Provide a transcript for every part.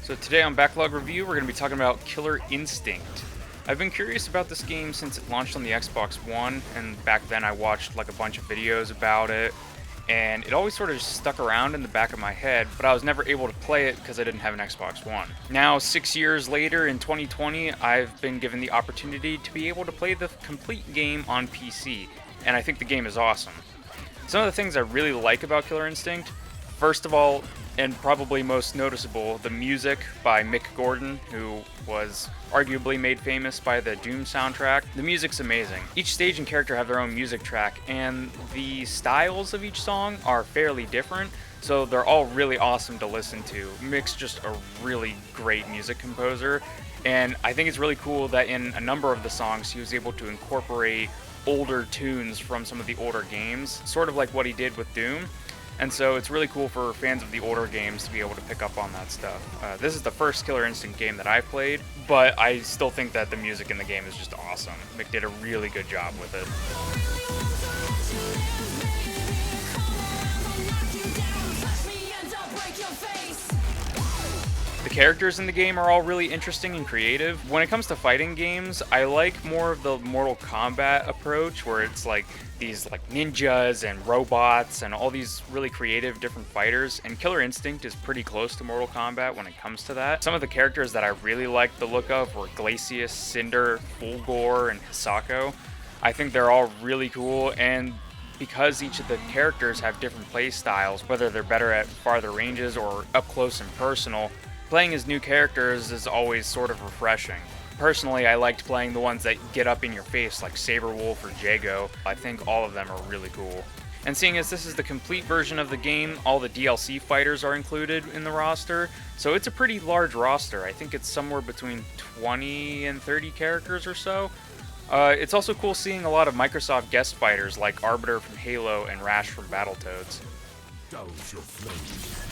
So today on Backlog Review, we're going to be talking about Killer Instinct. I've been curious about this game since it launched on the Xbox One, and back then I watched like a bunch of videos about it, and it always sort of stuck around in the back of my head, but I was never able to play it because I didn't have an Xbox One. Now, 6 years later in 2020, I've been given the opportunity to be able to play the complete game on PC, and I think the game is awesome. Some of the things I really like about Killer Instinct, first of all, and probably most noticeable, the music by Mick Gordon, who was arguably made famous by the Doom soundtrack. The music's amazing. Each stage and character have their own music track, and the styles of each song are fairly different, so they're all really awesome to listen to. Mick's just a really great music composer, and I think it's really cool that in a number of the songs he was able to incorporate older tunes from some of the older games, sort of like what he did with Doom. And so it's really cool for fans of the older games to be able to pick up on that stuff. This is the first Killer Instinct game that I've played, but I still think that the music in the game is just awesome. Mick did a really good job with it. The characters in the game are all really interesting and creative. When it comes to fighting games, I like more of the Mortal Kombat approach, where it's like these like ninjas and robots and all these really creative different fighters, and Killer Instinct is pretty close to Mortal Kombat when it comes to that. Some of the characters that I really liked the look of were Glacius, Cinder, Fulgor, and Hisako. I think they're all really cool, and because each of the characters have different play styles, whether they're better at farther ranges or up close and personal, playing as new characters is always sort of refreshing. Personally, I liked playing the ones that get up in your face like Saberwolf or Jago. I think all of them are really cool. And seeing as this is the complete version of the game, all the DLC fighters are included in the roster, so it's a pretty large roster. I think it's somewhere between 20 and 30 characters or so. It's also cool seeing a lot of Microsoft guest fighters like Arbiter from Halo and Rash from Battletoads. Douse your flames.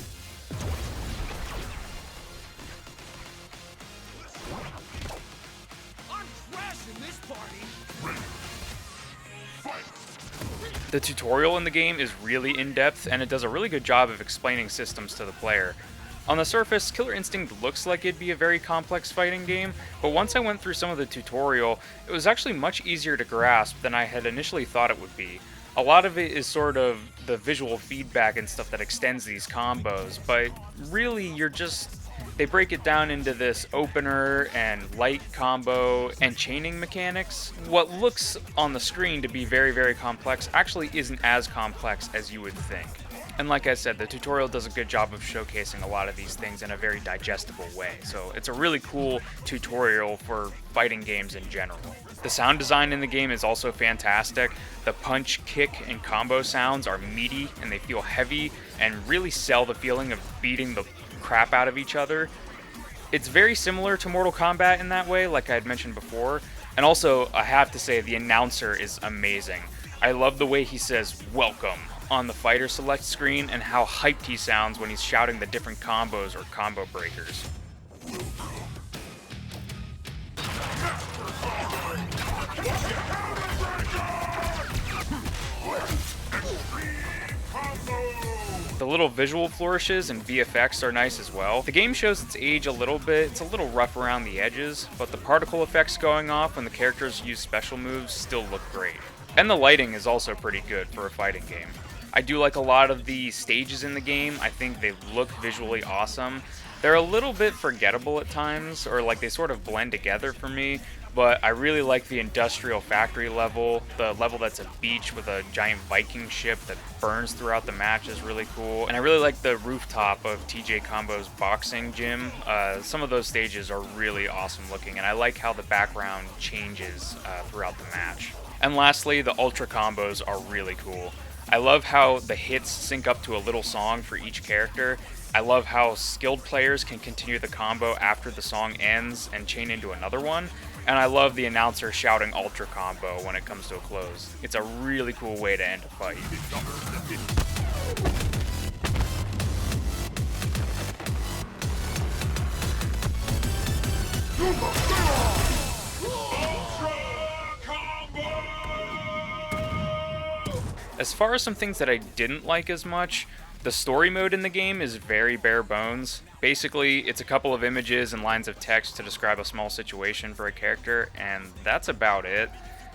The tutorial in the game is really in-depth, and it does a really good job of explaining systems to the player. On the surface, Killer Instinct looks like it'd be a very complex fighting game, but once I went through some of the tutorial, it was actually much easier to grasp than I had initially thought it would be. A lot of it is sort of the visual feedback and stuff that extends these combos, but really they break it down into this opener and light combo and chaining mechanics. What looks on the screen to be very, very complex actually isn't as complex as you would think. And like I said, the tutorial does a good job of showcasing a lot of these things in a very digestible way. So it's a really cool tutorial for fighting games in general. The sound design in the game is also fantastic. The punch, kick, and combo sounds are meaty and they feel heavy and really sell the feeling of beating the crap out of each other. It's very similar to Mortal Kombat in that way, like I had mentioned before. And also, I have to say, the announcer is amazing. I love the way he says, "Welcome," on the fighter select screen, and how hyped he sounds when he's shouting the different combos or combo breakers. The little visual flourishes and VFX are nice as well. The game shows its age a little bit, it's a little rough around the edges, but the particle effects going off when the characters use special moves still look great. And the lighting is also pretty good for a fighting game. I do like a lot of the stages in the game. I think they look visually awesome. They're a little bit forgettable at times, or like they sort of blend together for me, but I really like the industrial factory level. The level that's a beach with a giant Viking ship that burns throughout the match is really cool. And I really like the rooftop of TJ Combo's boxing gym. Some of those stages are really awesome looking, and I like how the background changes throughout the match. And lastly, the ultra combos are really cool. I love how the hits sync up to a little song for each character. I love how skilled players can continue the combo after the song ends and chain into another one. And I love the announcer shouting ultra combo when it comes to a close. It's a really cool way to end a fight. As far as some things that I didn't like as much, the story mode in the game is very bare bones. Basically, it's a couple of images and lines of text to describe a small situation for a character, and that's about it.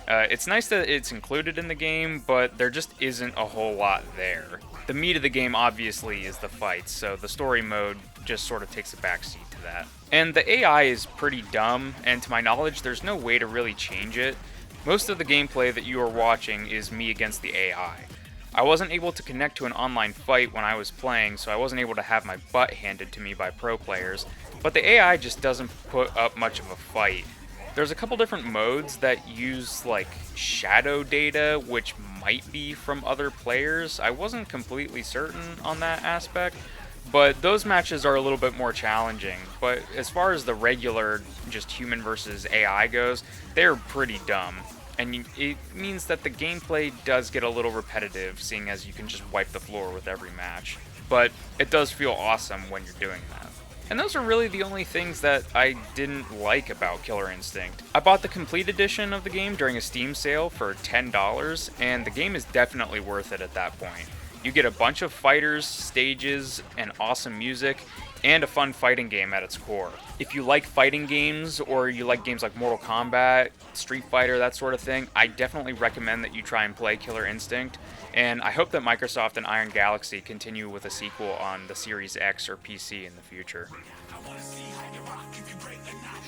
It's nice that it's included in the game, but there just isn't a whole lot there. The meat of the game obviously is the fights, so the story mode just sort of takes a backseat to that. And the AI is pretty dumb, and to my knowledge, there's no way to really change it. Most of the gameplay that you are watching is me against the AI. I wasn't able to connect to an online fight when I was playing, so I wasn't able to have my butt handed to me by pro players, but the AI just doesn't put up much of a fight. There's a couple different modes that use like shadow data, which might be from other players. I wasn't completely certain on that aspect, but those matches are a little bit more challenging. But as far as the regular just human versus AI goes, they're pretty dumb. And it means that the gameplay does get a little repetitive, seeing as you can just wipe the floor with every match. But it does feel awesome when you're doing that. And those are really the only things that I didn't like about Killer Instinct. I bought the complete edition of the game during a Steam sale for $10, and the game is definitely worth it at that point. You get a bunch of fighters, stages, and awesome music, and a fun fighting game at its core. If you like fighting games, or you like games like Mortal Kombat, Street Fighter, that sort of thing, I definitely recommend that you try and play Killer Instinct, and I hope that Microsoft and Iron Galaxy continue with a sequel on the Series X or PC in the future. I wanna see how you rock if you break the knot.